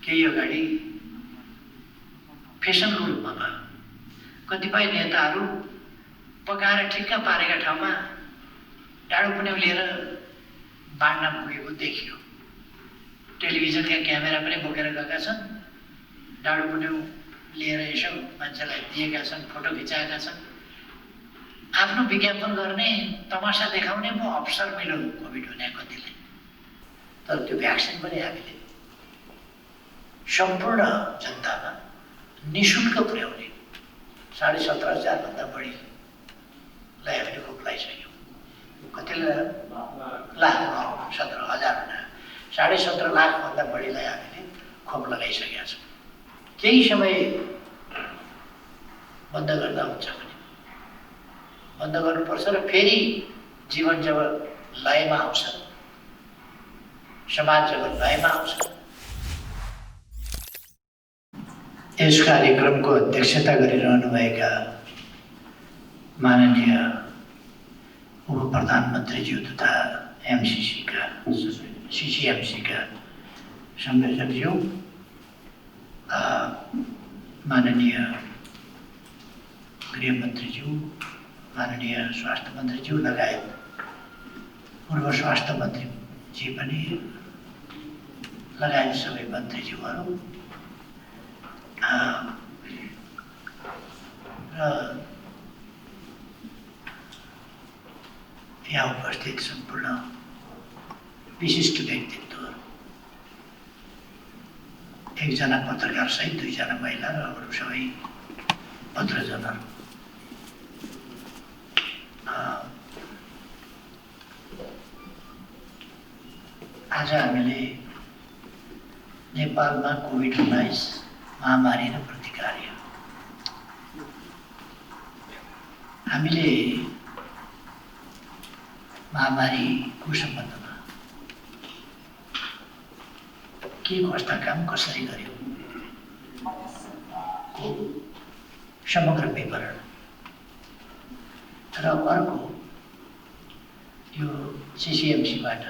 केही अगाडि फेसनको रूपमा भयो। कतिपय नेताहरू पकाएर ठिक्क पारेका ठाउँमा डाडु पुन्यौ लिएर बाँड्न पुगेको देखियो। टेलिभिजनका क्यामेरा पनि बोकेर गएका छन्, डाडु पुन्यौ लिएर यसो मान्छेलाई दिएका छन्, फोटो खिचाएका छन्। आफ्नो विज्ञापन गर्ने, तमासा देखाउने पो अवसर मिल्यो कोभिड हुने कतिले। तर त्यो भ्याक्सिन पनि हामीले सम्पूर्ण जनतामा निःशुल्क पुर्याउने 17,500 भन्दा बढीलाई हामीले खोप लगाइसक्यौँ। कतिले लाख 17,000 हुना 17.5 लाख भन्दा बढीलाई हामीले खोप लगाइसकेका छौँ। केही समय बन्द गर्दा हुन्छ भने बन्द गर्नुपर्छ र फेरि जीवन जब लयमा आउँछ, समाज जब लयमा आउँछ। यस कार्यक्रमको अध्यक्षता गरिरहनुभएका माननीय उप प्रधानमन्त्रीज्यू तथा CCMC-का संयोजकज्यू, माननीय गृहमन्त्रीज्यू, माननीय स्वास्थ्य मन्त्रीज्यू लगायत पूर्व स्वास्थ्य मन्त्रीजी पनि लगायत सबै मन्त्रीज्यूहरू र यहाँ उपस्थित सम्पूर्ण विशिष्ट व्यक्तित्वहरू, एकजना पत्रकार सहित 2 जना महिला र अरू सबै पत्रजनहरू, आज हामीले नेपालमा कोभिड-19 महामारी र प्रतिकार्य हामीले महामारीको सम्बन्धमा के कस्ता काम कसरी गर्यो को समग्र विवरण र अर्को यो CCMC-बाट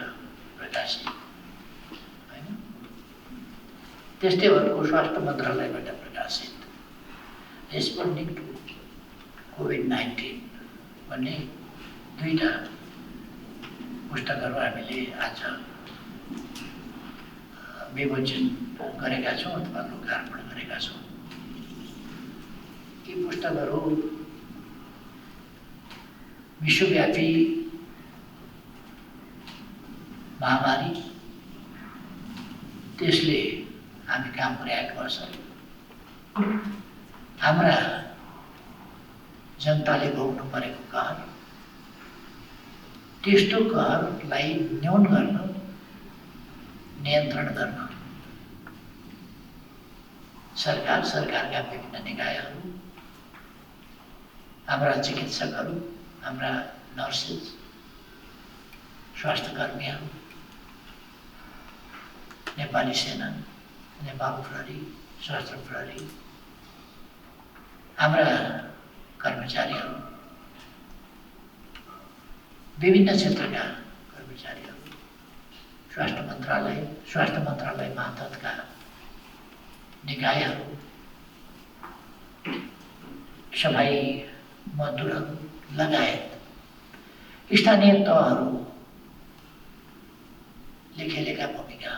प्रकाशित हैन, त्यस्तै अर्को स्वास्थ्य मन्त्रालयबाट प्रकाशित रेस्पोन्डिङ टु कोभिड-19 भन्ने 2टा पुस्तकहरू हामीले आज विमोचन गरेका छौँ अथवा लोकार्पण गरेका छौँ। यी पुस्तकहरू विश्वव्यापी महामारी, त्यसले हामी काम पुर्याएको असर, हाम्रा जनताले भोग्नु परेको कहर, त्यस्तो कहरलाई न्यून गर्न, नियन्त्रण गर्न सरकारका विभिन्न निकायहरू, हाम्रा चिकित्सकहरू, हाम्रा नर्सेस, स्वास्थ्यकर्मीहरू, नेपाली सेना, नेपाल प्रहरी, सशस्त्र प्रहरी, हाम्रा कर्मचारीहरू, विभिन्न क्षेत्रका कर्मचारीहरू, स्वास्थ्य मन्त्रालय मातहतका निकायहरू, सफाई मजदुरहरू लगायत स्थानीय तहहरूले खेलेका भूमिका,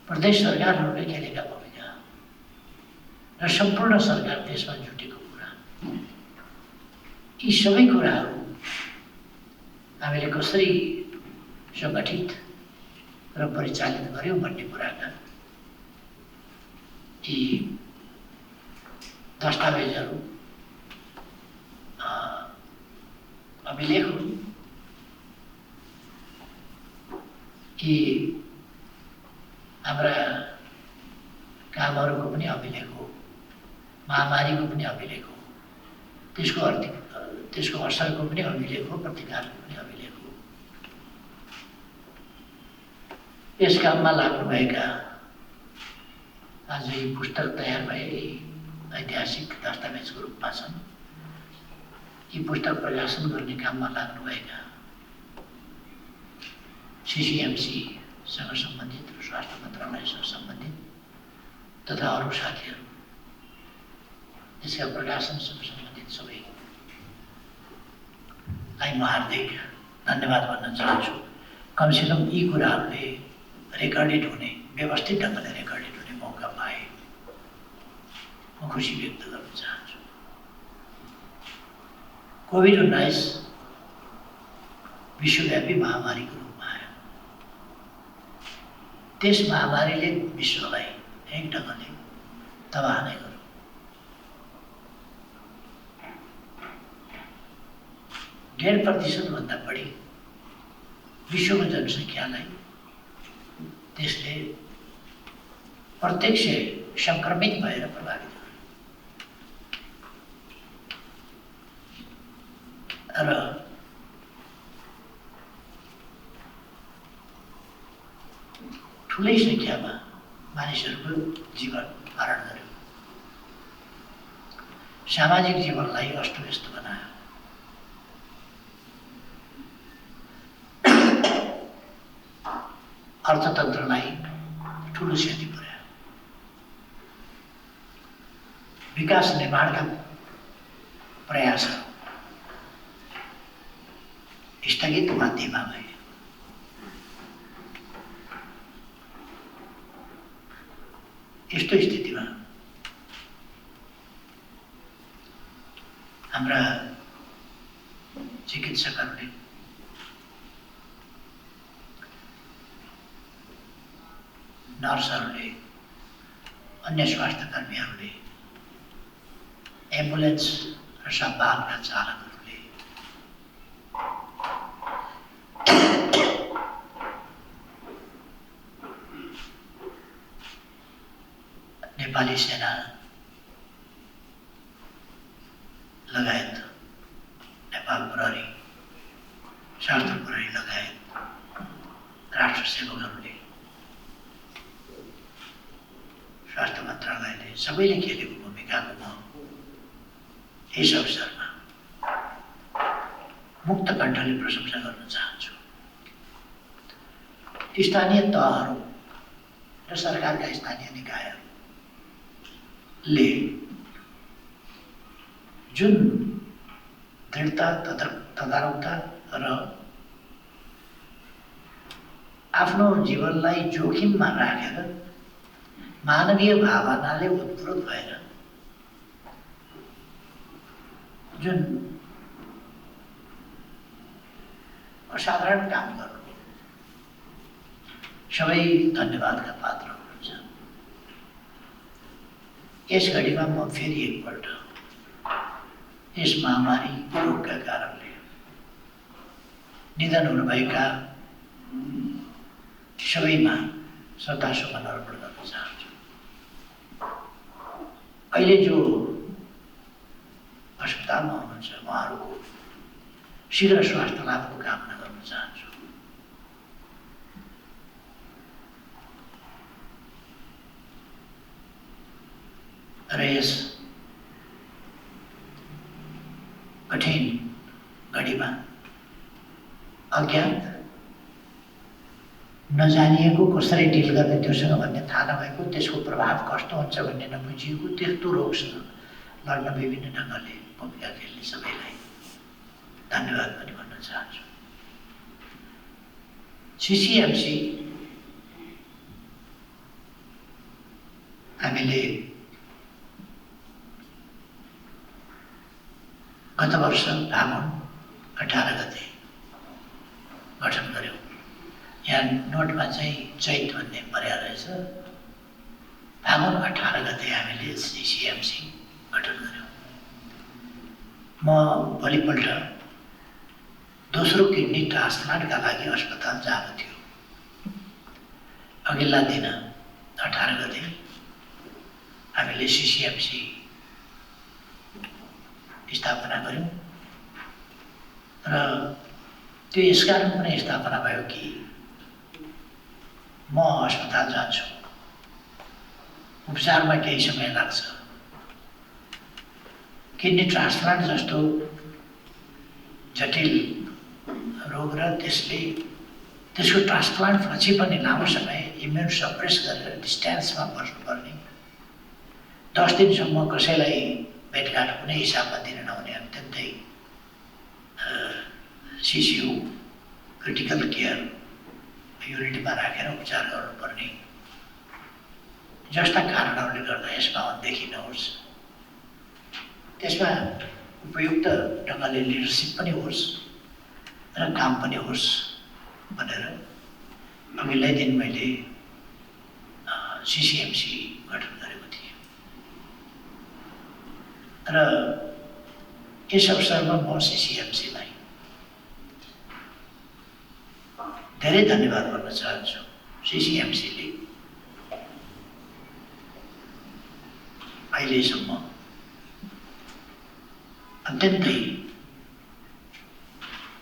प्रदेश सरकारहरूले खेलेका भूमिका र सम्पूर्ण सरकार त्यसमा जुटेको कुरा, यी सबै कुराहरू हामीले कसरी सङ्गठित र परिचालित गर्यौँ भन्ने कुराका यी दस्तावेजहरू अभिलेख हुन्। यी हाम्रा कामहरूको पनि अभिलेख हो, महामारीको पनि अभिलेख हो, त्यसको असरको पनि अभिलेख हो, प्रतिकारको पनि अभिलेख हो। यस काममा लाग्नुभएका आज यी पुस्तक तयार भए ऐतिहासिक दस्तावेजको रूपमा छन्। यी पुस्तक प्रकाशन गर्ने काममा लाग्नुभएका CCMC सँग सम्बन्धित र स्वास्थ्य मन्त्रालयसँग तथा अरू साथीहरू, यसका प्रकाशनसँग सम्बन्धित सबैलाई म हार्दिक धन्यवाद भन्न चाहन्छु। कमसेकम यी कुराहरूले रेकर्डेड हुने, व्यवस्थित ढङ्गले रेकर्डेड हुने मौका पाए म खुसी व्यक्त गर्न चाहन्छु। कोभिड-19 विश्वव्यापी महामारीको रूपमा आयो। त्यस महामारीले विश्वलाई एक ढङ्गले तबाह नै गर्यो। 1.5% भन्दा बढी विश्वको जनसङ्ख्यालाई त्यसले प्रत्यक्ष संक्रमित भएर प्रभावित गर्यो। र ठुलै सङ्ख्यामा मानिसहरूको जीवन हरण गर्यो, सामाजिक जीवनलाई अस्तव्यस्त बनायो। अर्थतन्त्रलाई ठुलो क्षति पुर्यायो। विकास निर्माणका प्रयासहरू स्थगित वा धीमा भए। यस्तो स्थितिमा हाम्रा चिकित्सकहरूले नर्सहरूले, अन्य स्वास्थ्य कर्मीहरूले, एम्बुलेन्स र वाहनका चालकहरूले नेपाली सेना लगायत नेपाल प्रहरी, स्वास्थ्य प्रहरी लगायत राष्ट्र सेवकहरूले, स्वास्थ्य मन्त्रालयले सबैले खेलेको भूमिकाको म यस अवसरमा मुक्त कण्ठले प्रशंसा गर्न चाहन्छु। स्थानीय तहहरू र सरकारका स्थानीय निकायहरूले जुन दृढता, तदारुकता र आफ्नो जीवनलाई जोखिममा राखेर मानवीय भावनाले उत्प्रोत भएर जुन असाधारण काम गर्नु, सबै धन्यवादका पात्र हुनुहुन्छ। यस घडीमा म फेरि एकपल्ट यस महामारी रोगका कारणले निधन हुनुभएका सबैमा श्रद्धासुमन अर्पण गर्न चाहन्छु। अहिले जो अस्पतालमा हुनुहुन्छ उहाँहरूको शीघ्र स्वास्थ्य लाभको कामना गर्न चाहन्छु। र यस कठिन घडीमा अज्ञात, नजानिएको, कसरी डिल गर्ने त्योसँग भन्ने थाहा नभएको, त्यसको प्रभाव कस्तो हुन्छ भन्ने नबुझिएको त्यस्तो रोगसँग लड्न विभिन्न ढङ्गले भूमिका खेल्ने सबैलाई धन्यवाद पनि भन्न चाहन्छु। सिसिएमसी हामीले गत वर्ष फागुन 18 गते गठन गर्यौँ। यहाँ नोटमा चाहिँ चैत भन्ने पर्या रहेछ। फागुन 18 गते हामीले सिसिएमसी गठन गर्यौँ। म भोलिपल्ट दोस्रो किडनी ट्रान्सप्लान्टका लागि अस्पताल जानु थियो। अघिल्ला दिन 18 गते हामीले सिसिएमसी स्थापना गर्यौँ र त्यो यसकारण पनि स्थापना भयो कि म अस्पताल जान्छु, उपचारमा केही समय लाग्छ। किडनी ट्रान्सप्लान्ट जस्तो जटिल रोग र त्यसको ट्रान्सप्लान्ट पछि पनि लामो समय इम्युन सप्रेस गरेर डिस्टेन्समा बस्नुपर्ने 10 दिनसम्म कसैलाई भेटघाट कुनै हिसाबमा दिन नहुने अत्यन्तै सिसियु क्रिटिकल केयर युनिटमा राखेर उपचार गर्नुपर्ने जस्ता कारणहरूले गर्दा यसमा अनदेखि नहोस्, त्यसमा उपयुक्त ढङ्गले लिडरसिप पनि होस् र काम पनि होस् भनेर अघिल्लै दिन मैले सिसिएमसी गठन गरेको थिएँ र यस अवसरमा म सिसिएमसीलाई धेरै धन्यवाद गर्न चाहन्छु। सिसिएमसीले अहिलेसम्म अत्यन्तै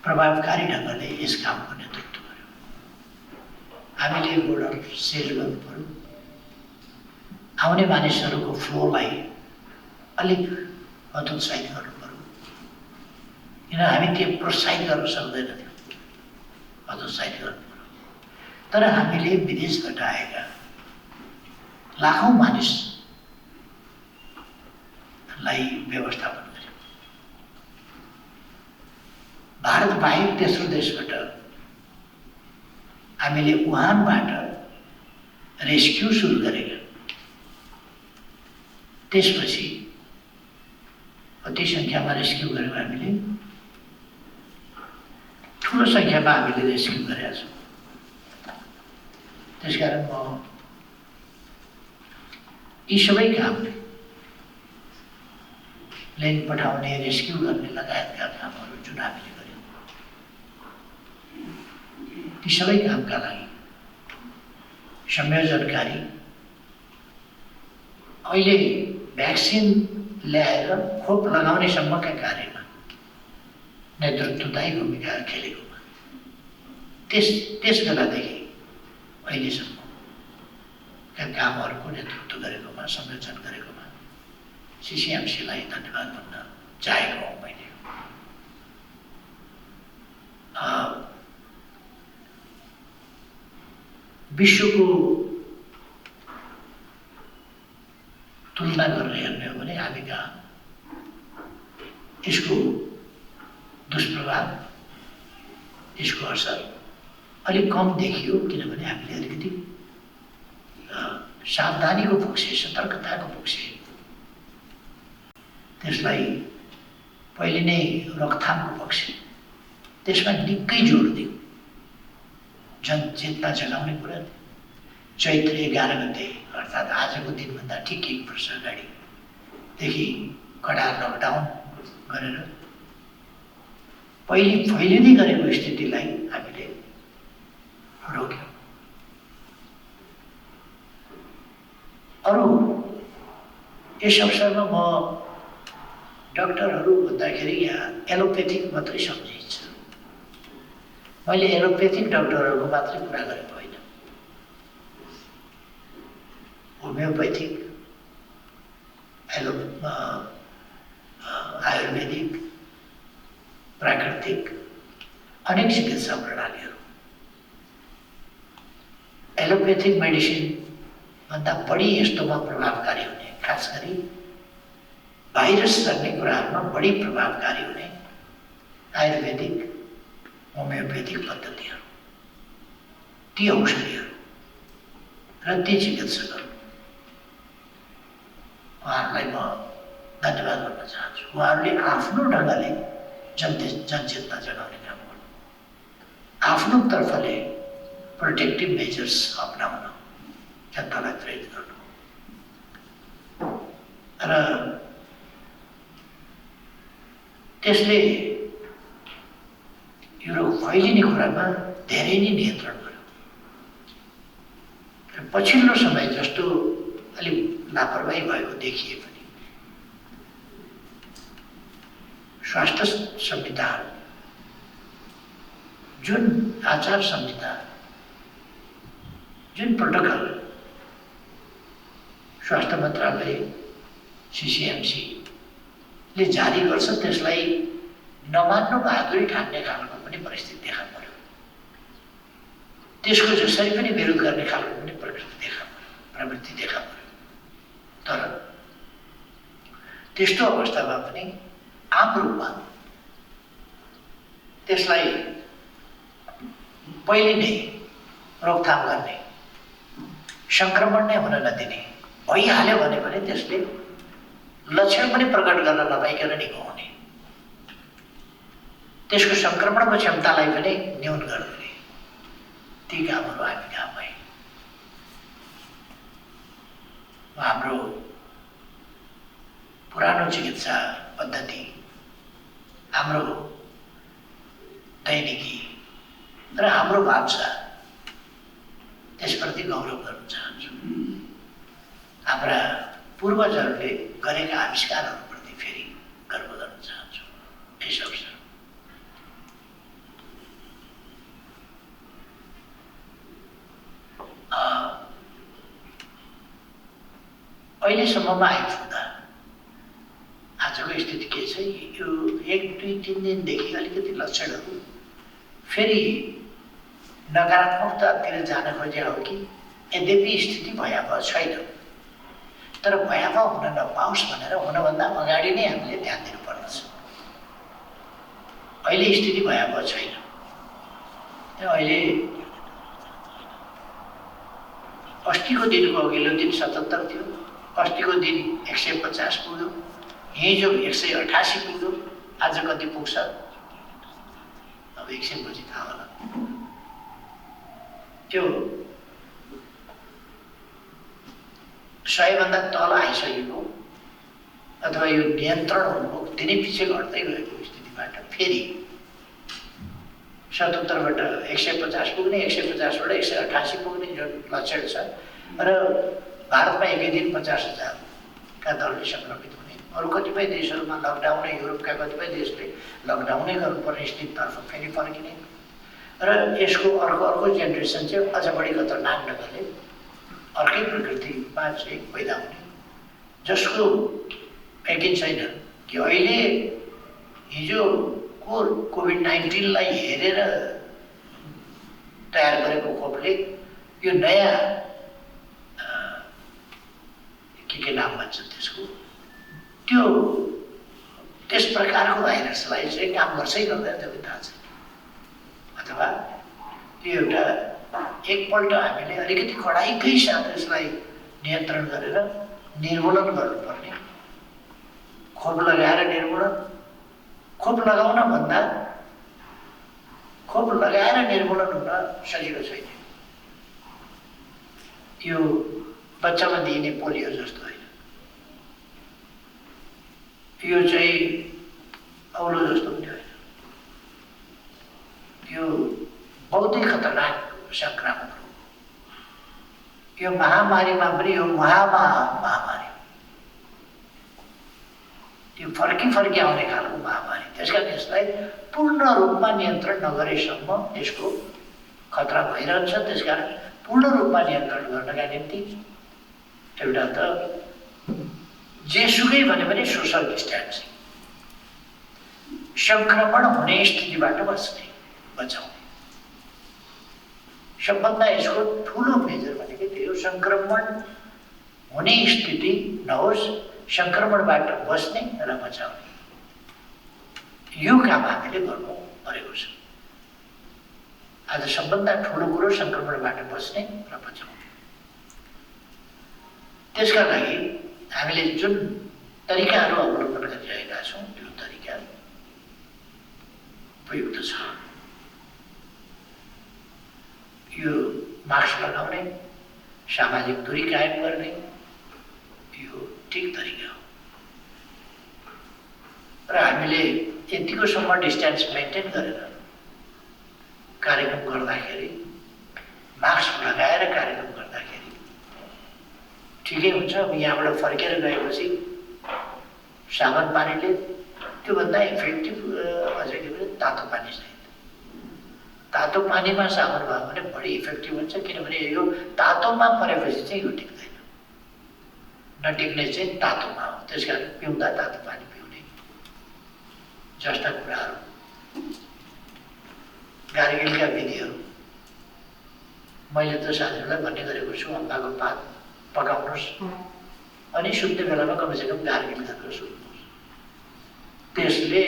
प्रभावकारी ढङ्गले यस कामको नेतृत्व गर्यो। हामीले बोर्डर सेल गर्नु पर्यो, आउने मानिसहरूको फ्लोलाई अलिक हतोत्साहित गर्नु पर्यो, किन हामी त्यो प्रोत्साहित गर्न सक्दैनथ्यौँ, हतोत्साहित गर्नु पर्यो। तर हामीले विदेशबाट आएका लाखौँ मानिसलाई व्यवस्थापन गर्यौँ। भारत बाहेक तेस्रो देशबाट हामीले वुहानबाट रेस्क्यु सुरु गरेका। त्यसपछि कति सङ्ख्यामा रेस्क्यु गऱ्यौँ हामीले, ठुलो सङ्ख्यामा हामीले रेस्क्यु गरेका छौँ। त्यसकारण म यी सबै काम प्लेन पठाउने, रेस्क्यु गर्ने लगायतका कामहरू जुन हामीले गऱ्यौँ, ती सबै कामका लागि संयोजनकारी अहिले भ्याक्सिन ल्याएर खोप लगाउनेसम्मका कार्यमा नेतृत्वदायी भूमिका खेलेकोमा, त्यस बेलादेखि अहिलेसम्मका कामहरूको नेतृत्व गरेकोमा, संयोजन गरेकोमा सिसिएमसीलाई धन्यवाद भन्न चाहेको हूँ मैले। विश्वको तुलना गरेर हेर्ने हो भने हामी कहाँ यसको दुष्प्रभाव, यसको असर अलिक कम देखियो, किनभने हामीले अलिकति सावधानीको पक्ष, सतर्कताको पक्ष, त्यसलाई पहिले नै रोकथामको पक्ष, त्यसमा निकै जोड दियो। जनचेतना जगाउने कुरा चैत्र 11 गते अर्थात् आजको दिनभन्दा ठिक 1 वर्ष अगाडिदेखि कडा लकडाउन गरेर पहिले फैलिँदै गरेको स्थितिलाई हामीले रोक्यौँ। अरू यस अवसरमा म डाक्टरहरू भन्दाखेरि यहाँ एलोपेथिक मात्रै सम्झिन्छ। मैले एलोपेथिक डाक्टरहरूको मात्रै कुरा गरेको होइन, होमियोपेथिक, आयुर्वेदिक, प्राकृतिक अनेक चिकित्सा प्रणालीहरू। एलोपेथिक मेडिसिन भन्दा बढी यस्तोमा प्रभावकारी हुने, खास गरी भाइरस सर्ने कुराहरूमा बढी प्रभावकारी हुने आयुर्वेदिक, होमियोपेथिक पद्धतिहरू, ती औषधिहरू र ती चिकित्सकहरू, उहाँहरूलाई म धन्यवाद गर्न चाहन्छु। उहाँहरूले आफ्नो ढङ्गले जनचेतना जगाउने काम गर्नु, आफ्नो तर्फले प्रोटेक्टिभ मेजर्स अपनाउन, जनतालाई प्रेरित गर्नु र त्यसले यो रोग फैलिने कुरामा धेरै नै नियन्त्रण गर्यो। र पछिल्लो समय जस्तो अलिक लापरवाही भएको देखिए पनि स्वास्थ्य संहिताहरू, जुन आचार संहिता, जुन प्रोटोकल स्वास्थ्य मन्त्रालय, सिसिएमसीले जारी गर्छ, त्यसलाई नमान्नु बहादुरी ठान्ने खालको पनि परिस्थिति देखा पर्यो। त्यसको जसरी पनि विरोध गर्ने खालको पनि प्रवृत्ति देखा पर्यो। तर त्यस्तो अवस्थामा पनि आम रूपमा त्यसलाई पहिले नै रोकथाम गर्ने, सङ्क्रमण नै हुन नदिने, भइहाल्यो भने पनि त्यसले लक्षण पनि प्रकट गर्न नपाइकन निको हुने, त्यसको सङ्क्रमणको क्षमतालाई पनि न्यून गरिदिने, ती कामहरू हामी कहाँ भए। हाम्रो पुरानो चिकित्सा पद्धति, हाम्रो दैनिकी र हाम्रो भाषा, त्यसप्रति गौरव गर्न चाहन्छु। हाम्रा पूर्वजहरूले गरेका आविष्कारहरूप्रति फेरि गर्व गर्न चाहन्छु यस अवसर। अहिलेसम्ममा आइपुग्दा आजको स्थिति के छ, यो 1, 2, 3 दिनदेखि अलिकति लक्षणहरू फेरि नकारात्मकतातिर जान खोज्या हो कि यद्यपि स्थिति भयावह छैन, तर भयावह हुन नपाओस् भनेर हुनभन्दा अगाडि नै हामीले ध्यान दिनुपर्दछ। अहिले स्थिति भयावह छैन, अहिले अस्तिको दिनको अघिल्लो दिन 77 थियो, अस्तिको दिन 150 पुग्यो, हिजो 188 पुग्यो, आज कति पुग्छ अब 100 पछि थाहा होला। त्यो 100 भन्दा तल आइसकेको अथवा यो नियन्त्रण हुनुको दिनै पछि घट्दै गएको स्थितिबाट फेरि 77 बाट 150 पुग्ने, 150 बाट 188 पुग्ने जुन लक्षण छ, र भारतमा एकै दिन 50,000 का दरले सङ्क्रमित हुने, अरू कतिपय देशहरूमा लकडाउन, युरोपका कतिपय देशले लकडाउनै गर्नुपर्ने स्थितितर्फ फेरि फर्किने, र यसको अर्को जेनेरेसन चाहिँ अझ बढी खतरनाक ढङ्गले अर्कै प्रकृतिमा चाहिँ पैदा हुने, जसको यकिन छैन कि अहिले हिजोको कोभिड-19 हेरेर तयार गरेको खोपले यो नयाँ के नाम भन्छ त्यसको, त्यस प्रकारको भाइरसलाई चाहिँ काम गर्छै गर्दैन त्यो पनि थाहा छैन। अथवा त्यो एउटा एकपल्ट हामीले अलिकति कडाइकै साथ यसलाई नियन्त्रण गरेर निर्मूलन गर्नुपर्ने, खोप लगाएर निर्मूलन, खोप लगाउन भन्दा खोप लगाएर निर्मूलन हुन सजिलो छैन। यो बच्चामा दिइने पोलियो जस्तो होइन, यो चाहिँ औलो जस्तो पनि होइन, यो बहुतै खतरनाक सङ्क्रामक रोग। यो महामारीमा पनि यो महामारी, यो फर्की आउने खालको महामारी, त्यसकारण यसलाई पूर्ण रूपमा नियन्त्रण नगरेसम्म यसको खतरा भइरहन्छ। त्यसकारण पूर्ण रूपमा नियन्त्रण गर्नका निम्ति एउटा त जेसुकै भने पनि सोसल डिस्टेन्सिङ, सङ्क्रमण हुने स्थितिबाट बचाउने, सबभन्दा यसको ठुलो मेजर भनेको त्यो सङ्क्रमण हुने स्थिति नहोस्, सङ्क्रमणबाट बस्ने र बचाउने, यो काम हामीले गर्नु परेको छ। आज सबभन्दा ठुलो कुरो सङ्क्रमणबाट बस्ने र बचाउने। त्यसका लागि हामीले जुन तरिकाहरू अवलम्बन गरिरहेका छौँ त्यो तरिका उपयुक्त छ। यो मास्क लगाउने, सामाजिक दूरी कायम गर्ने, यो ठिक तरिका हो। र हामीले यतिकोसम्म डिस्टेन्स मेन्टेन गरेर कार्यक्रम गर्दाखेरि, मास्क लगाएर कार्यक्रम गर्दाखेरि ठिकै हुन्छ। अब यहाँबाट फर्केर गएपछि साबुन पानीले त्योभन्दा इफेक्टिभ अझै के भन्छ तातो पानी चाहिन्छ। तातो पानीमा साबुन भयो भने बढी इफेक्टिभ हुन्छ, किनभने यो तातोमा परेपछि चाहिँ यो टिक्दैन, नटिक्ने चाहिँ तातोमा हो। त्यसकारण पिउँदा तातो पानी पिउने जस्ता कुराहरू, गार्गिलका विधिहरू मैले त साथीहरूलाई भन्ने गरेको छु, अम्बाको पात पकाउनुहोस्, अनि सुत्ने बेलामा कमसेकम गार्गिल गरेर सुत्नुहोस्। त्यसले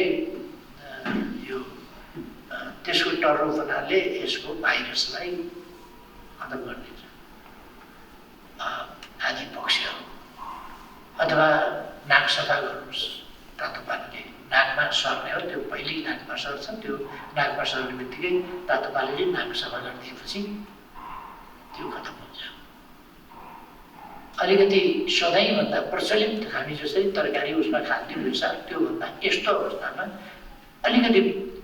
त्यसको टर्रोपनाले यसको भाइरसलाई खतम गरिदिन्छ। आदि पक्षहरू अथवा नाक सफा गर्नुहोस् तातो पानीले। नाकमा सर्ने हो त्यो पहिले नाकमा सर्छ, त्यो नाकमा सर्ने बित्तिकै तातो पानीले नाक सफा गरिदिएपछि त्यो खतम हुन्छ। अलिकति सधैँभन्दा प्रचलित हामी जसरी तरकारी उसमा खान्थ्यौँ हिसाब त्योभन्दा यस्तो अवस्थामा अलिकति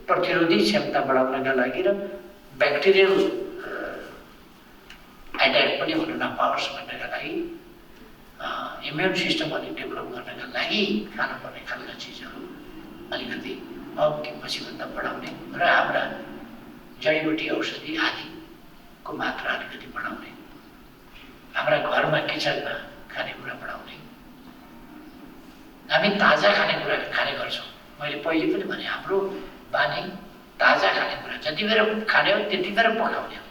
प्रतिरोधी क्षमता बढाउनका लागि र ब्याक्टेरियल एट्याक पनि हुन नपाओस् भन्नका लागि इम्युन सिस्टम अलिक डेभलप गर्नका लागि खानुपर्ने खालका चिजहरू अलिकति पछिभन्दा बढाउने र हाम्रा जडीबुटी औषधि आदिको मात्रा अलिकति बढाउने, हाम्रा घरमा किचनमा खानेकुरा बढाउने। हामी ताजा खानेकुरा खाने गर्छौँ। मैले पहिले पनि भने हाम्रो बानी ताजा खानेकुरा जति बेर खाने हो त्यति बेर पकाउने हो।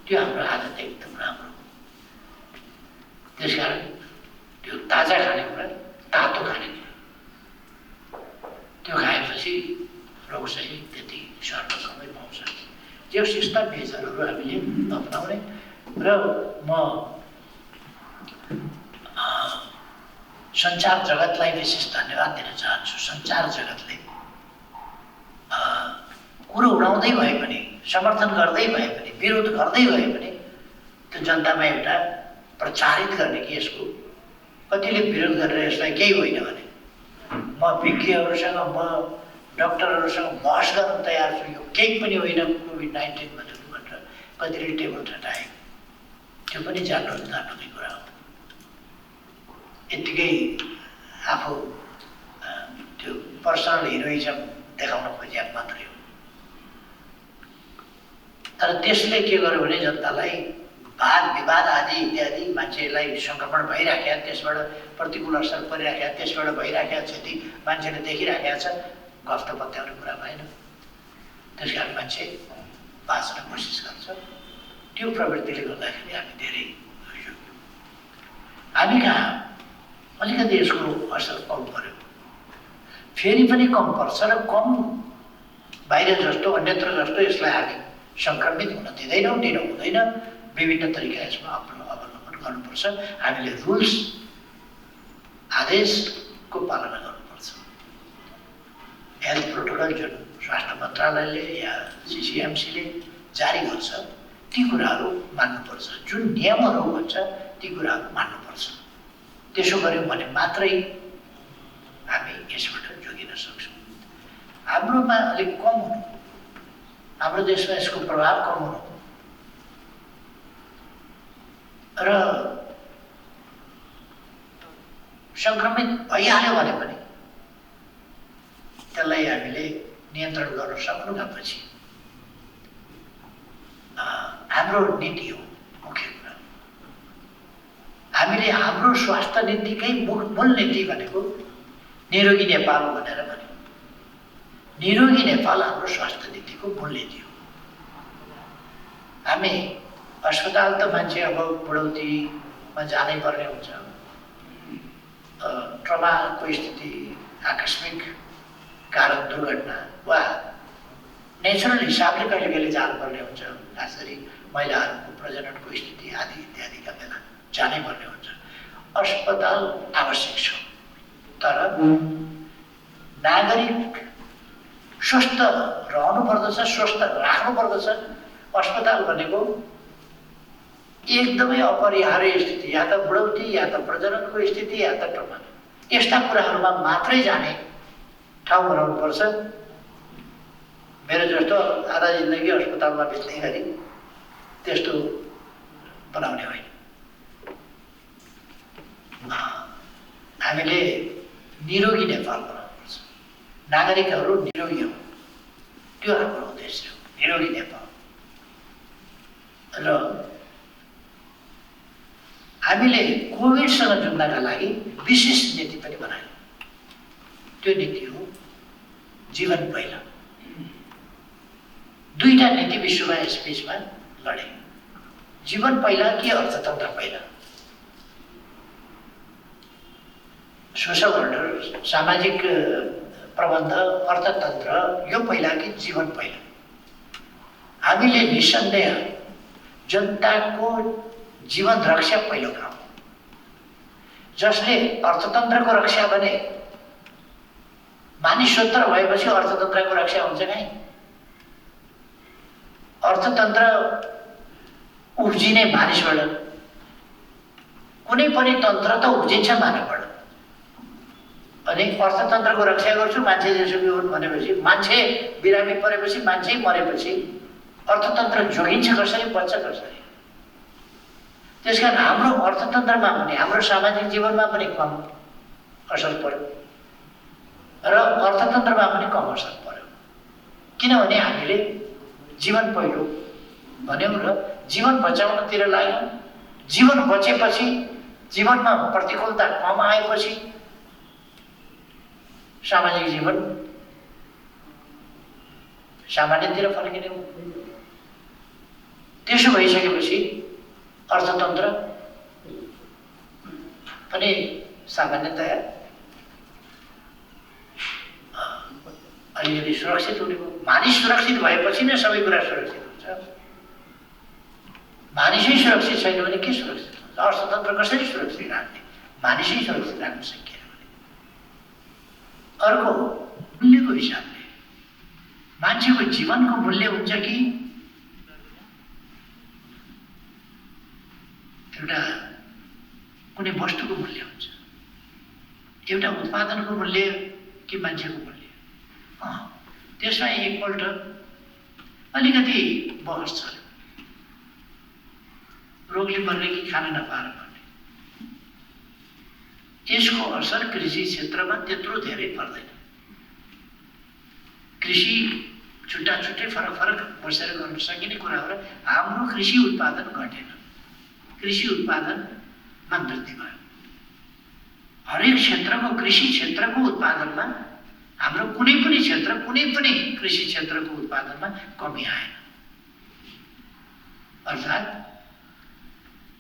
त्यो हाम्रो आदत एकदम राम्रो। त्यसकारण त्यो ताजा खानेकुरा, तातो खानेकुरा त्यो खाएपछि रोग चाहिँ त्यति सर्न समय पाउँछ। त्यो यस्ता मेजरहरू हामीले अपनाउने र म सञ्चार जगतलाई विशेष धन्यवाद दिन चाहन्छु। सञ्चार जगतले कुरो उडाउँदै भए पनि, समर्थन गर्दै भए पनि, विरोध गर्दै भए पनि त्यो जनतामा एउटा प्रचारित गर्ने कि यसको कतिले विरोध गरेर यसलाई केही होइन भने म विज्ञहरूसँग, म डक्टरहरूसँग बहस गर्न तयार छु, यो केही पनि होइन कोभिड-19 भनेर कतिले टेबल ठटाए। त्यो पनि जान्नुपर्ने कुरा हो। यत्तिकै आफू त्यो पर्सनल हिरोइजम देखाउन खोजेको मात्रै हो। तर त्यसले के गर्यो भने जनतालाई वाद विवाद आदि इत्यादि मान्छेलाई सङ्क्रमण भइराखेका, त्यसबाट प्रतिकूल असर परिराखेका, त्यसबाट भइराखेका क्षति मान्छेले देखिराखेका छ, गफ त पत्याउने कुरा भएन। त्यस कारण मान्छे बाँच्न कोसिस गर्छ। त्यो प्रवृत्तिले गर्दाखेरि हामी धेरै हामी कहाँ अलिकति यसको असर कम पर्यो, फेरि पनि कम पर्छ र कम बाहिर जस्तो अन्यत्र जस्तो यसलाई हामी सङ्क्रमित हुन दिँदैनौँ, दिनु हुँदैन। विभिन्न तरिका यसमा अवलम्बन गर्नुपर्छ। हामीले रुल्स आदेशको पालना गर्नुपर्छ। हेल्थ प्रोटोकल जुन स्वास्थ्य मन्त्रालयले या सिसिएमसीले जारी गर्छ ती कुराहरू मान्नुपर्छ। जुन नियमहरू भन्छ ती कुराहरू मान्नुपर्छ। त्यसो गऱ्यौँ भने मात्रै हामी यसबाट जोगिन सक्छौँ। हाम्रोमा अलिक कम हुनु, हाम्रो देशमा यसको प्रभाव कम हुनु र सङ्क्रमित भइहाल्यो भने पनि त्यसलाई हामीले नियन्त्रण गर्न सक्नुका पछि हाम्रो नीति हो मुख्य कुरा। हामीले हाम्रो स्वास्थ्य नीतिकै मूल नीति भनेको निरोगी नेपाल भनेर भन्यो। निरोगी नेपाल हाम्रो स्वास्थ्य नीतिको मूल नीति हो। हामी अस्पताल त मान्छे अब बुढौतीमा जानै पर्ने हुन्छ, ट्रमाको स्थिति, आकस्मिक कारण दुर्घटना वा नेचुरल हिसाबले कहिले कहिले जानुपर्ने हुन्छ, खास गरी महिलाहरूको प्रजननको स्थिति आदि इत्यादिका बेला जानै पर्ने हुन्छ। अस्पताल आवश्यक छ, तर नागरिक स्वस्थ रहनु पर्दछ, स्वस्थ राख्नु पर्दछ। अस्पताल भनेको एकदमै अपरिहार्य स्थिति, या त बुढौती, या त प्रजननको स्थिति, या त ट्रमा, यस्ता कुराहरूमा मात्रै जाने ठाउँ बनाउनुपर्छ। मेरो जस्तो आधा जिन्दगी अस्पतालमा बित्ने गरी त्यस्तो बनाउने होइन। हामीले निरोगी नेपाल बनाउनुपर्छ। नागरिकहरू निरोगी हो, त्यो हाम्रो उद्देश्य हो, निरोगी नेपाल। र हामीले कोभिडसँग जुझ्नका लागि विशेष नीति पनि बनायौँ। त्यो नीति हो जीवन पहिला। दुईटा नीति विश्वमा यस बिचमा लडे। जीवन पहिला के अर्थतन्त्र पहिला। सोसल अर्डर, सामाजिक प्रबन्ध, अर्थतन्त्र, यो पहिला कि जीवन पहिला। हामीले निसन्देह जनताको जीवन रक्षा पहिलो काम, जसले अर्थतन्त्रको रक्षा भने मानिस स्वतन्त्र भएपछि अर्थतन्त्रको रक्षा हुन्छ कहीँ? अर्थतन्त्र उब्जिने मानिसबाट, कुनै पनि तन्त्र त उब्जिन्छ मानवबाट। अनि अर्थतन्त्रको रक्षा गर्छु मान्छे जेसुकै हुन् भनेपछि, मान्छे बिरामी परेपछि, मान्छे मरेपछि अर्थतन्त्र जोगिन्छ कसरी, बच्छ कसरी? त्यसकारण हाम्रो अर्थतन्त्रमा पनि, हाम्रो सामाजिक जीवनमा पनि कम असर पर्यो र अर्थतन्त्रमा पनि कम असर पर्यो। किनभने हामीले जीवन पहिलो भन्यौँ र जीवन बचाउनतिर लाग्यौँ। जीवन बचेपछि, जीवनमा प्रतिकूलता कम आएपछि सामाजिक जीवन सामान्यतिर फर्किने हो। त्यसो भइसकेपछि अर्थतन्त्र पनि सामान्यतया अलिकति सुरक्षित हुने हो। मानिस सुरक्षित भएपछि नै सबै कुरा सुरक्षित हुन्छ। मानिसै सुरक्षित छैन भने के सुरक्षित हुन्छ? अर्थतन्त्र कसरी सुरक्षित राख्ने? मानिसै सुरक्षित राख्न सकिएन भने। अर्को मूल्यको हिसाबले मान्छेको जीवनको मूल्य हुन्छ कि एउटा कुनै वस्तुको मूल्य हुन्छ? एउटा उत्पादनको मूल्य कि मान्छेको मूल्य? त्यसमा एकपल्ट अलिकति बहस छ, रोगले मर्ने कि खान नपाएर मर्ने। यसको असर कृषि क्षेत्रमा त्यत्रो धेरै पर्दैन। कृषि छुट्टा छुट्टै फरक फरक बसेर गर्न सकिने कुरा हो र हाम्रो कृषि उत्पादन घटेन, कृषि उत्पादनमा वृद्धि भयो। हरेक क्षेत्रको, कृषि क्षेत्रको उत्पादनमा हाम्रो कुनै पनि क्षेत्र, कुनै पनि कृषि क्षेत्रको उत्पादनमा कमी आएन। अर्थात्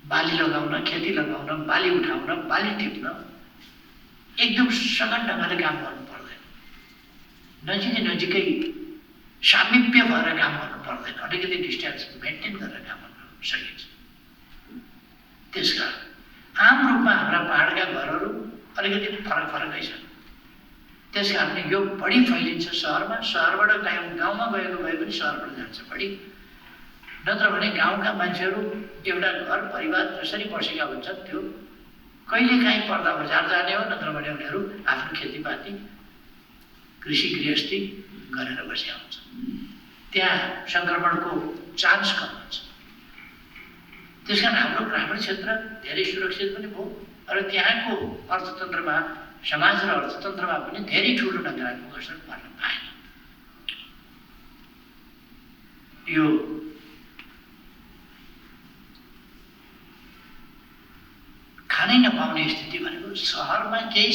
बाली लगाउन, खेती लगाउन, बाली उठाउन, बाली टिप्न एकदम सघन ढङ्गले काम गर्नु पर्दैन। नजिकै नजिकै सामिप्य भएर काम गर्नु पर्दैन, अलिकति डिस्टेन्स मेन्टेन गरेर काम गर्न सकिन्छ। त्यसकारण आम रूपमा हाम्रा पहाडका घरहरू अलिकति फरक फरकै छन्। त्यसकारणले यो बढी फैलिन्छ सहरमा। सहरबाट गाउँमा गएको भए पनि सहरबाट जान्छ बढी। नत्र भने गाउँका मान्छेहरू एउटा घर परिवार जसरी बसेका हुन्छन् त्यो कहिलेकाहीँ पर्दा बजार जाने हो, नत्र भने उनीहरू आफ्नो खेतीपाती कृषि गृहस्थी गरेर बसेका हुन्छन्। त्यहाँ सङ्क्रमणको चान्स कम हुन्छ। त्यसकारण हाम्रो ग्रामीण क्षेत्र धेरै सुरक्षित पनि भयो र त्यहाँको अर्थतन्त्रमा, समाज र अर्थतन्त्रमा पनि धेरै ठुलो नकारात्मक असर पर्न पाएन। यो खानै नपाउने स्थिति भनेको सहरमा केही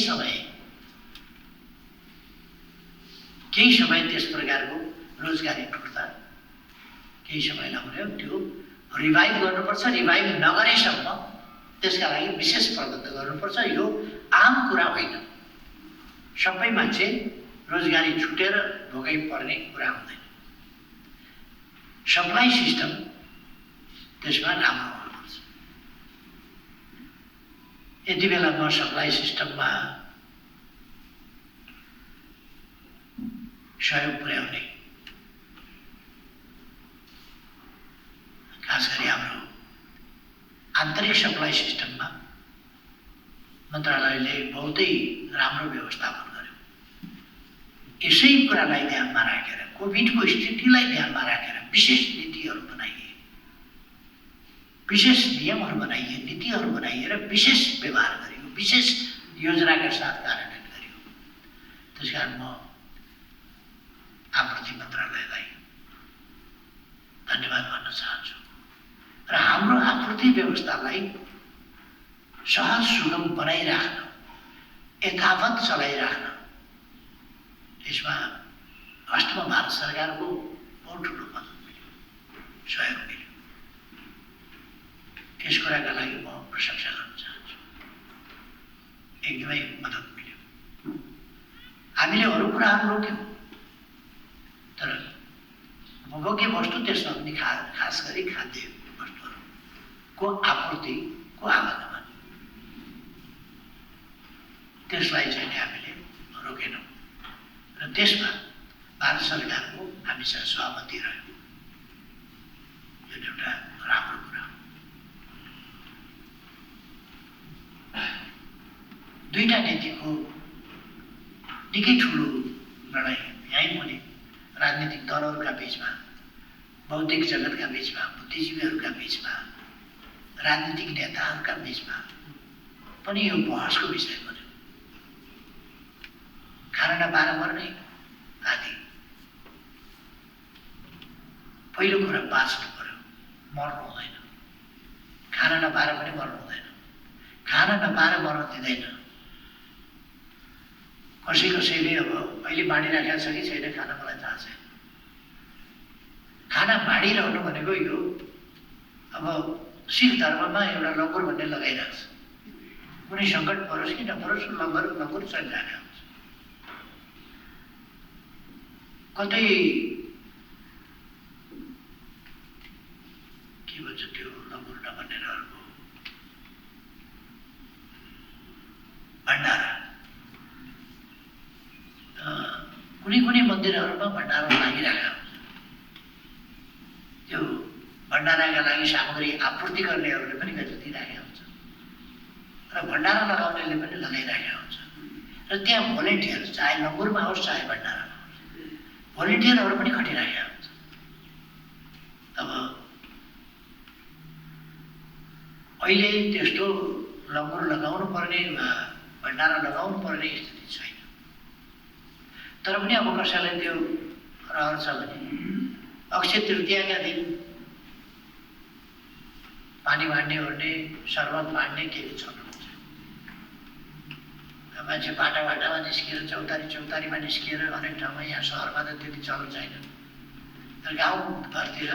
समय त्यस प्रकारको रोजगारी टुट्दा केही समय लाग्यो। त्यो रिभाइभ गर्नुपर्छ। रिभाइभ नगरेसम्म त्यसका लागि विशेष प्रबन्ध गर्नुपर्छ। यो आम कुरा होइन। सबै मान्छे रोजगारी छुटेर भोकै पर्ने कुरा हुँदैन। सप्लाई सिस्टम त्यसमा राम्रो हुनुपर्छ। यति बेला म सप्लाई सिस्टममा सहयोग पुर्याउने, खास गरी हाम्रो आन्तरिक सप्लाई सिस्टममा मन्त्रालयले बहुतै राम्रो व्यवस्थापन गर्यो। यसै कुरालाई ध्यानमा राखेर, कोभिडको स्थितिलाई ध्यानमा राखेर विशेष नीतिहरू बनाइए, विशेष नियमहरू बनाइए, नीतिहरू बनाइए र विशेष व्यवहार गरियो, विशेष योजनाका साथ कार्यान्वयन गरियो। त्यसकारण म आपूर्ति मन्त्रालयलाई धन्यवाद भन्न चाहन्छु र हाम्रो आपूर्ति व्यवस्थालाई सहज सुगम बनाइराख्न, यथावत चलाइराख्न यसमा वास्तवमा भारत सरकारको बहुत ठुलो मद्दत मिल्यो, सहयोग मिल्यो। यस कुराका लागि म प्रशंसा गर्न चाहन्छु। एकदमै मद्दत मिल्यो। हामीले अरू कुराहरू रोक्यौँ, तर भोग्य वस्तु त्यसमा पनि खास गरी खाद्य वस्तुहरूको आपूर्तिको आवागमन, त्यसलाई चाहिँ हामीले रोकेनौँ र त्यसमा भारत सरकारको हामीसँग सहमति रह्यो। यो एउटा राम्रो कुरा। दुईटा नीतिको निकै ठुलो लडाइँ यहीँ पनि राजनीतिक दलहरूका बिचमा, बौद्धिक जगतका बिचमा, बुद्धिजीवीहरूका बिचमा, राजनीतिक नेताहरूका बिचमा पनि यो बहसको विषय बन्यो। खाना नपाएर मर्ने आदि। पहिलो कुरा बाँच्नु पर्यो, मर्नु हुँदैन। खाना नपाएर पनि मर्नु हुँदैन। खाना नपाएर मर्न दिँदैन। कसैले अब अहिले बाँडिराखेको छ कि छैन खाना मलाई थाहा छैन। खाना बाँडिरहनु भनेको यो अब सिख धर्ममा एउटा लङ्गुर भन्ने लगाइरहेको छ। कुनै सङ्कट परोस् कि नपरोस् लङ्गुर चलिरहेको हुन्छ। कतै के भन्छ त्यो लङ्गुर नभनेर अर्को भण्डारा, कुनै मन्दिरहरूमा भण्डारा लागिरहेको हुन्छ। त्यो भण्डाराका लागि सामग्री आपूर्ति गर्नेहरूले पनि गति दिइरहेको हुन्छ र भण्डारा लगाउनेले पनि लगाइरहेको हुन्छ। र त्यहाँ भोलिन्टियर, चाहे लङ्गुरमा होस् चाहे भण्डारामा होस्, भोलिन्टियरहरू पनि खटिरहेको हुन्छ। अब अहिले त्यस्तो लङ्गुर लगाउनु पर्ने वा भण्डारा लगाउनु पर्ने स्थिति छैन। तर पनि अब कसैलाई त्यो रहर छ भने अक्षय तृतीयाका दिन पानी बाँड्ने ओर्ने, शर्बत बाँड्ने के चल्नुहुन्छ। मान्छे बाटामा निस्किएर चौतारीमा निस्किएर अनेक ठाउँमा, यहाँ सहरमा त त्यति चल्नु छैन, तर गाउँघरतिर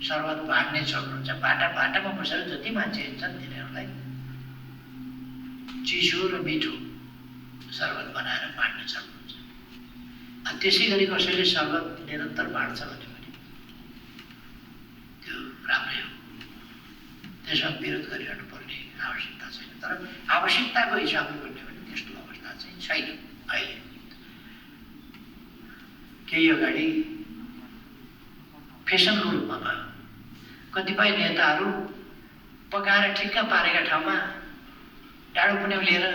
शर्बत बाँड्ने चल्नुहुन्छ। बाटामा बसेर जति मान्छे हिँड्छन् तिनीहरूलाई चिसो र मिठो शर्बत बनाएर बाँड्ने चल्नुहुन्छ। त्यसै गरी कसैले शर्बत निरन्तर बाँड्छ भने पनि त्यो राम्रै हो। त्यसमा विरोध गरिरहनु पर्ने आवश्यकता छैन। तर आवश्यकताको हिसाबले गर्ने भने त्यस्तो अवस्था चाहिँ छैन। अहिले केही अगाडि फेसनको रूपमा भयो। कतिपय नेताहरू पकाएर ठिक्क पारेका ठाउँमा डाडु पुन्यौ लिएर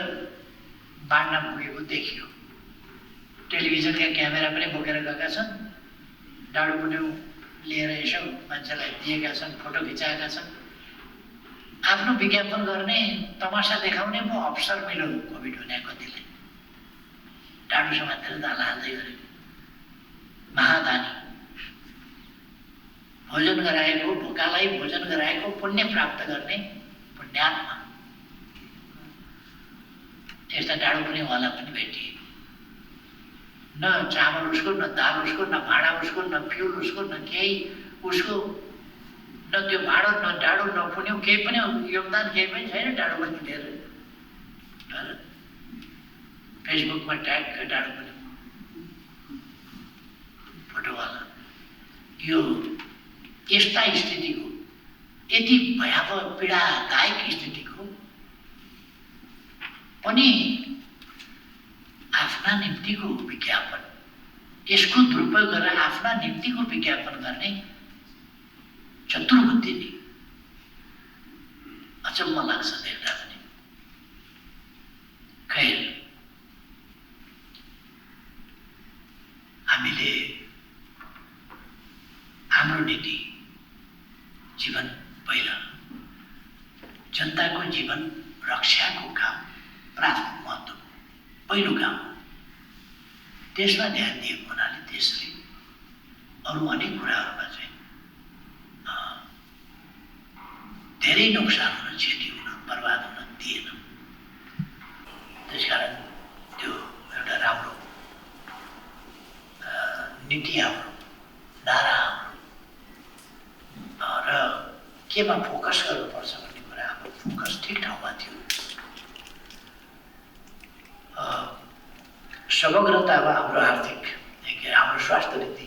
बाँड्न पुगेको देखियो। टेलिभिजनका क्यामेरा पनि बोकेर गएका छन्, डाडु पुन्यौ लिएर यसो मान्छेलाई दिएका छन्, फोटो खिचाएका छन्। आफ्नो विज्ञापन गर्ने, तमासा देखाउने पो अवसर मिल्यो कोभिड हुने कतिले। डाडु समातेर दाला हाल्दै गरेको महादानी, भोजन गराएको, भोकालाई भोजन गराएको पुण्य प्राप्त गर्ने पुण्यात्मा। त्यस्ता डाडु पुन्यौवाला पनि भेटिए। न चामल उसको, न दाल उसको, न भाँडा उसको, न फ्युल उसको, न केही उसको, न त्यो भाँडो, न डाडु, न पुन्यौ, केही पनि योगदान केही पनि छैन। डाडु पनि लिएर फेसबुकमा ट्याग डाडु पुन्यौ फोटोवाला। यो यस्ता स्थितिको, यति भयावह पीडादायक स्थितिको पनि आफ्ना निम्तिको विज्ञापन, यसको दुरुपयोग गरेर आफ्ना निम्तिको विज्ञापन गर्ने चतुर बुद्धि नि अचम्म लाग्छ देख्दा पनि। खैर, हामीले हाम्रो नीति जीवन पहिला, जनताको जीवन रक्षाको काम प्राथमिक महत्त्व पहिलो काम हो। त्यसमा ध्यान दिएको हुनाले त्यसले अरू अनेक कुराहरूमा चाहिँ धेरै नोक्सान हुन, क्षति हुन, बर्बाद हुन दिएन। त्यसकारण त्यो एउटा राम्रो नीति हाम्रो, नारा हाम्रो र केमा फोकस गर्नुपर्छ भन्ने कुरा हाम्रो फोकस ठिक ठाउँमा थियो। समग्रतामा हाम्रो आर्थिक हाम्रो स्वास्थ्य नीति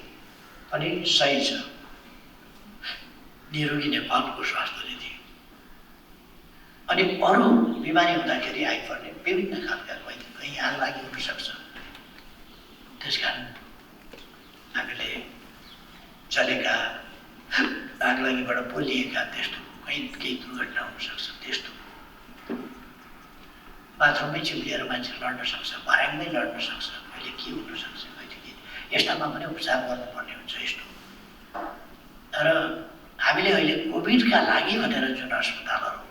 पनि सही छ। निरोगी नेपालको स्वास्थ्य नीति अनि अरू बिमारी हुँदाखेरि आइपर्ने विभिन्न खालका कहीँ आग लागि हुनसक्छ। त्यसकारण हामीले जलेका आगलागीबाट पोलिएका त्यस्तो केही दुर्घटना हुनसक्छ। त्यस्तो बाथरुममै चिप्लिएर मान्छे लड्न सक्छ, भर्याङमै लड्न सक्छ, कहिले के हुनसक्छ, कहिले के यस्तामा पनि उपचार गर्नुपर्ने हुन्छ यस्तो। र हामीले अहिले कोभिडका लागि भनेर जुन अस्पतालहरू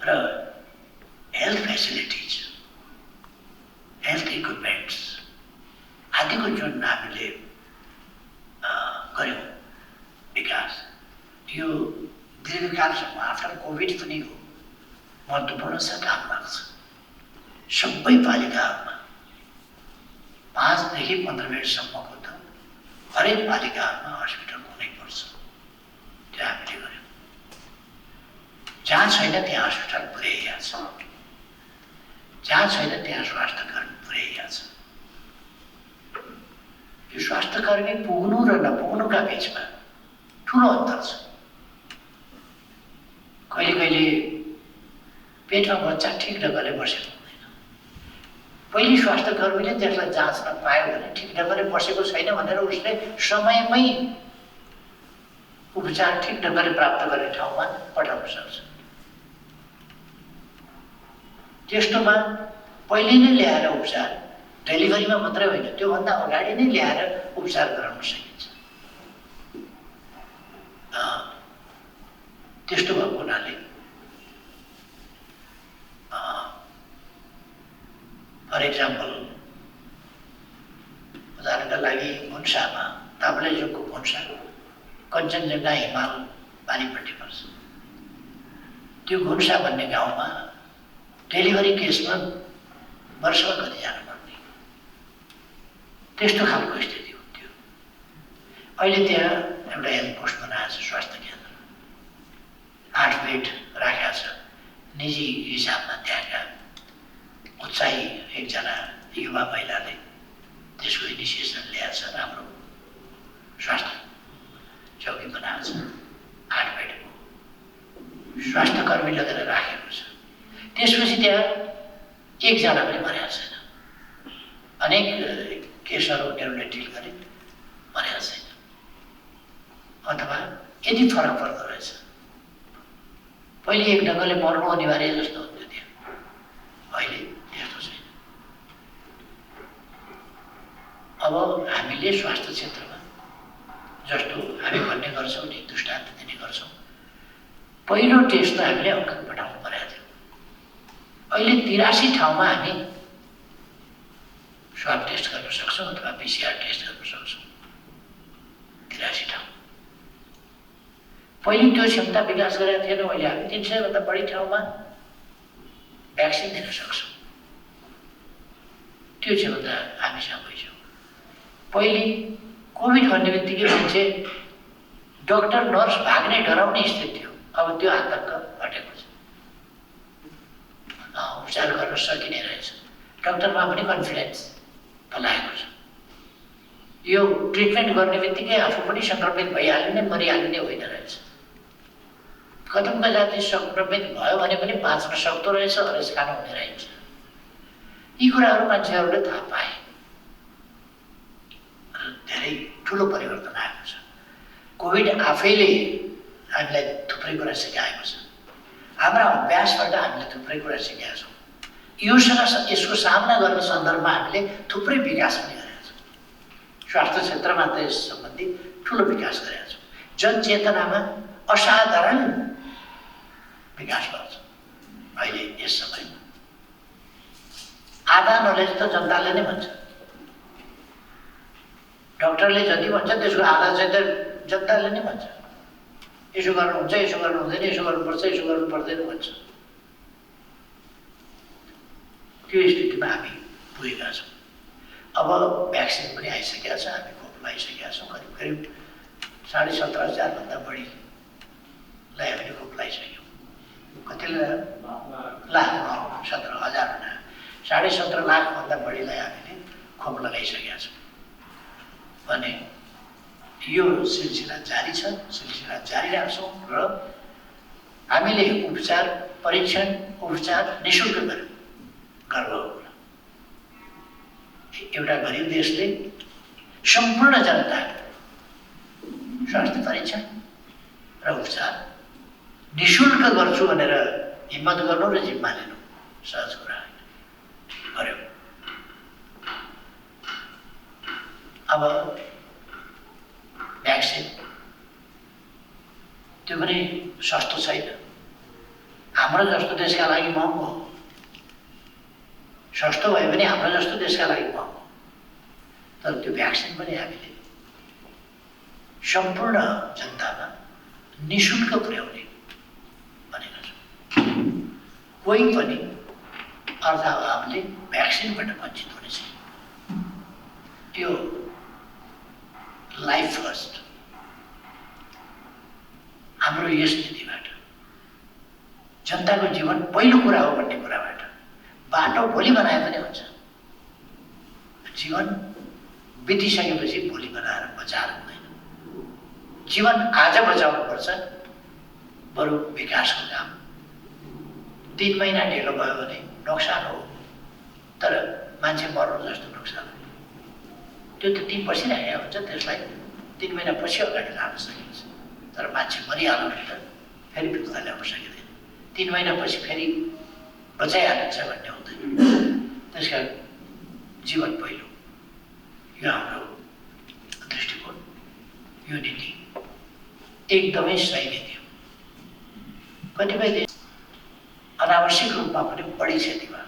र हेल्थ फेसिलिटिज, हेल्थ इक्विपमेन्ट्स आदिको जुन हामीले गऱ्यौँ विकास, यो दीर्घकालसम्म आफ्टर कोभिड पनि हो महत्त्वपूर्ण छ, काम लाग्छ। सबै पालिकाहरूमा 5 देखि 15 मिनटसम्मको त हरेक पालिकाहरूमा हस्पिटल हुनैपर्छ। त्यो हामीले गऱ्यौँ। जहाँ छैन त्यहाँ हस्पिटल पुर्याइया छ, जहाँ छैन त्यहाँ स्वास्थ्यकर्मी पुर्याइया छ। यो स्वास्थ्यकर्मी पुग्नु र नपुग्नुका बिचमा ठुलो अन्तर छ। कहिले कहिले पेटमा बच्चा ठिक ढङ्गले बसेको हुँदैन। पहिले स्वास्थ्यकर्मीले त्यसलाई जाँच्न पायो भने ठिक ढङ्गले बसेको छैन भनेर उसले समयमै उपचार ठिक ढङ्गले प्राप्त गर्ने ठाउँमा पठाउन सक्छ। त्यस्तोमा पहिले नै ल्याएर उपचार, डेलिभरीमा मात्रै होइन त्योभन्दा अगाडि नै ल्याएर उपचार गराउन सकिन्छ। त्यस्तो भएको हुनाले फर इक्जाम्पल उदाहरणका लागि भुन्सामा ताप्लेजुङको भुन्सा कञ्चनजङ्घा हिमाल पानीपट्टि पर्छ। त्यो भुन्सा भन्ने गाउँमा डेलिभरी केसमा वर्षमा कति जानुपर्ने त्यस्तो खालको स्थिति हुन्थ्यो। अहिले त्यहाँ एउटा हेल्थ पोस्ट बनाएको छ, स्वास्थ्य केन्द्र 8 बेड राखेको छ। निजी हिसाबमा त्यहाँका उत्साही एकजना युवा महिलाले त्यसको इनिसिएसन ल्याएको छ, राम्रो स्वास्थ्य चौकी बनाएको छ। 8 बेडको स्वास्थ्यकर्मी लगेर राखेको छ। त्यसपछि त्यहाँ एकजना पनि मरेको छैन। अनेक केसहरू उनीहरूले डिल गरे, मरेको छैन। अथवा यति फरक पर्दो रहेछ। पहिले एक ढङ्गले मर्नु अनिवार्य जस्तो हुन्थ्यो त्यहाँ, अहिले त्यस्तो छैन। अब हामीले स्वास्थ्य क्षेत्रमा जस्तो हामी भन्ने गर्छौँ नि, दृष्टान्त दिने गर्छौँ। पहिलो टेस्ट त हामीले अङ्कन पठाउनु परेको थियो। अहिले 83 ठाउँमा हामी स्वाब टेस्ट गर्न सक्छौँ अथवा पिसिआर टेस्ट गर्न सक्छौँ। 83 ठाउँ। पहिले त्यो क्षमता विकास गरेका थिएन। अहिले हामी 300 भन्दा बढी ठाउँमा भ्याक्सिन दिन सक्छौँ। त्यो क्षमता हामीसँग भइसक्यो। पहिले कोभिड भन्ने बित्तिकै मान्छे डक्टर नर्स भाग्ने डराउने स्थिति थियो। अब त्यो आतंक हटेको छ। उपचार गर्न सकिने रहेछ। डक्टरमा पनि कन्फिडेन्स पलाएको छ। यो ट्रिटमेन्ट गर्ने बित्तिकै आफू पनि सङ्क्रमित भइहाल्ने, मरिहाल्ने होइन रहेछ। कदमका जाति सङ्क्रमित भयो भने पनि बाँच्न सक्दो रहेछ, अरेस खानु हुने रहेछ। यी कुराहरू मान्छेहरूले थाहा पाए। धेरै ठुलो परिवर्तन आएको छ। कोभिड आफैले हामीलाई थुप्रै कुरा सिकाएको छ। हाम्रा अभ्यासबाट हामीले थुप्रै कुरा सिकेका छौँ। योसँग यसको सामना गर्ने सन्दर्भमा हामीले थुप्रै विकास पनि गरेका छौँ। स्वास्थ्य क्षेत्रमा त यस सम्बन्धी ठुलो विकास गरेका छौँ। जनचेतनामा असाधारण विकास भएको छ अहिले यस समयमा। आधा नलेज त जनताले नै भन्छ। डक्टरले जति भन्छ त्यसको आधा चाहिँ त जनताले नै भन्छ। यसो गर्नुहुन्छ, यसो गर्नु हुँदैन, यसो गर्नुपर्छ, यसो गर्नु पर्दैन भन्छ। त्यो स्थितिमा हामी पुगेका छौँ। अब भ्याक्सिन पनि आइसकेका छ, हामी खोप लगाइसकेका छौँ। करिब करिब 17,500 भन्दा बढीलाई हामीले खोप लगाइसक्यौँ। कतिले लाख 17,000 हुना 17.5 लाख भन्दा बढीलाई हामीले खोप लगाइसकेका छौँ भने यो सिलसिला जारी छ, सिलसिला जारी राख्छौँ र हामीले उपचार परीक्षण उपचार निःशुल्क गर्यौँ। गर्व होला एउटा गरिब देशले सम्पूर्ण जनताको स्वास्थ्य परीक्षण र उपचार निःशुल्क गर्छु भनेर हिम्मत गर्नु र जिम्मा लिनु सहज कुरा होइन, गर्यौँ। अब भ्याक्सिन त्यो पनि सस्तो छैन, हाम्रो जस्तो देशका लागि महँगो हो। सस्तो भए पनि हाम्रो जस्तो देशका लागि महँगो, तर त्यो भ्याक्सिन पनि हामीले सम्पूर्ण जनतामा निःशुल्क पुर्याउने भनेका छौँ। कोही पनि अर्थाभावले भ्याक्सिनबाट वञ्चित हुने छैन। त्यो लाइफ फर्स्ट हाम्रो यस नीतिबाट जनताको जीवन पहिलो कुरा हो भन्ने कुराबाट बाटो भोलि बनाए पनि हुन्छ। जीवन बितिसकेपछि भोलि बनाएर बचाएर हुँदैन। जीवन आज बचाउनुपर्छ, बरु विकासको काम 3 महिना ढिलो भयो भने नोक्सान हो, तर मान्छे मर्नु जस्तो नोक्सान हो। त्यो त टिम बसिरहेको हुन्छ, त्यसलाई 3 महिना पछि अगाडि लान सकिन्छ, तर मान्छे मरिहाल्यो भने त फेरि फिर्ता ल्याउन सकिँदैन। 3 महिना पछि फेरि बचाइहालिन्छ भन्ने हुँदैन। त्यसकारण जीवन पहिलो, यो हाम्रो दृष्टिकोण, यो नीति एकदमै सही नीति हो। कतिपय देश अनावश्यक रूपमा पनि बढी क्षति भयो।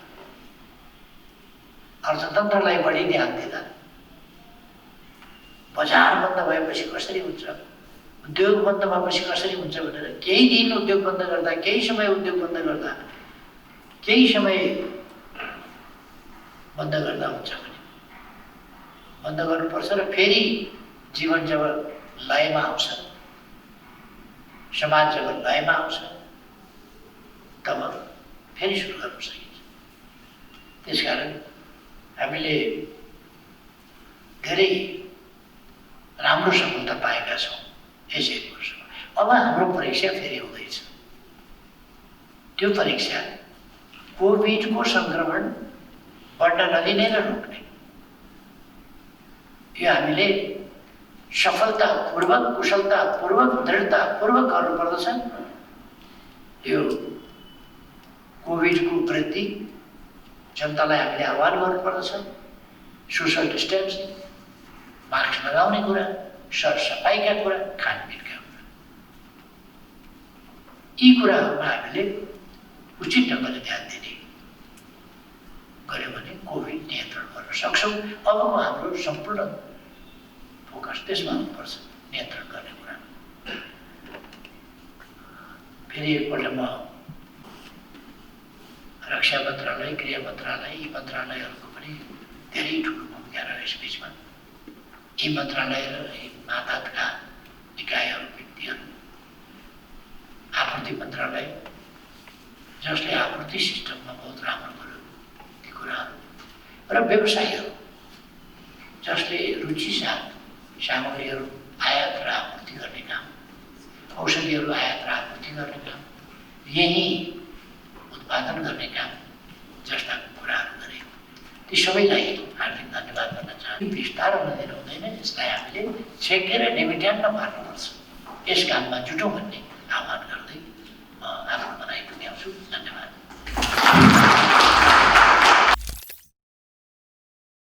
अर्थतन्त्रलाई बढी ध्यान दिँदा बजार बन्द भएपछि कसरी हुन्छ, उद्योग बन्द भएपछि कसरी हुन्छ भनेर केही दिन उद्योग बन्द गर्दा, केही समय उद्योग बन्द गर्दा, केही समय बन्द गर्दा हुन्छ भने बन्द गर्नुपर्छ र फेरि जीवन जब लयमा आउँछ, समाज जब लयमा आउँछ, तब फेरि सुरु गर्न सकिन्छ। त्यसकारण हामीले धेरै राम्रो सफलता पाएका छौँ यस 1 वर्षमा। अब हाम्रो परीक्षा फेरि हुँदैछ। त्यो परीक्षा कोभिडको सङ्क्रमण बढ्न नदिने र रोक्ने, यो हामीले सफलतापूर्वक, कुशलतापूर्वक, दृढतापूर्वक गर्नुपर्दछ। यो कोभिडको वृद्धि जनतालाई हामीले आह्वान गर्नुपर्दछ। सोसल डिस्टेन्सिङ, मास्क लगाउने कुरा, सरसफाइका कुरा, खानपिनका कुरा, यी कुराहरूमा हामीले उचित ढङ्गले ध्यान दिने गऱ्यौँ भने कोभिड नियन्त्रण गर्न सक्छौँ। अबको हाम्रो सम्पूर्ण फोकस त्यसमा हुनुपर्छ, नियन्त्रण गर्ने कुरा। फेरि एकपल्ट म रक्षा मन्त्रालय, गृह मन्त्रालय, यी मन्त्रालयहरूको पनि धेरै ठुलो भूमिका रह्यो यस बिचमा। यी मन्त्रालय र यी मातहतका निकायहरू, व्यक्तिहरू, आपूर्ति मन्त्रालय जसले आपूर्ति सिस्टममा बहुत राम्रो गर्यो ती कुराहरू, र व्यवसायीहरू जसले रुचि साथ सामग्रीहरू आयात र आपूर्ति गर्ने काम, औषधिहरू आयात र आपूर्ति गर्ने काम, यही उत्पादन गर्ने काम जस्ता कुराहरू गरे। ती सबैलाई हार्दिक धन्यवाद गर्न चाहन्छु। विस्तार हुन दिनु हुँदैन, यसलाई हामीले छेकेर निमिट्यान्न पार्नुपर्छ। यस काममा जुटौँ भन्ने आह्वान गर्छु।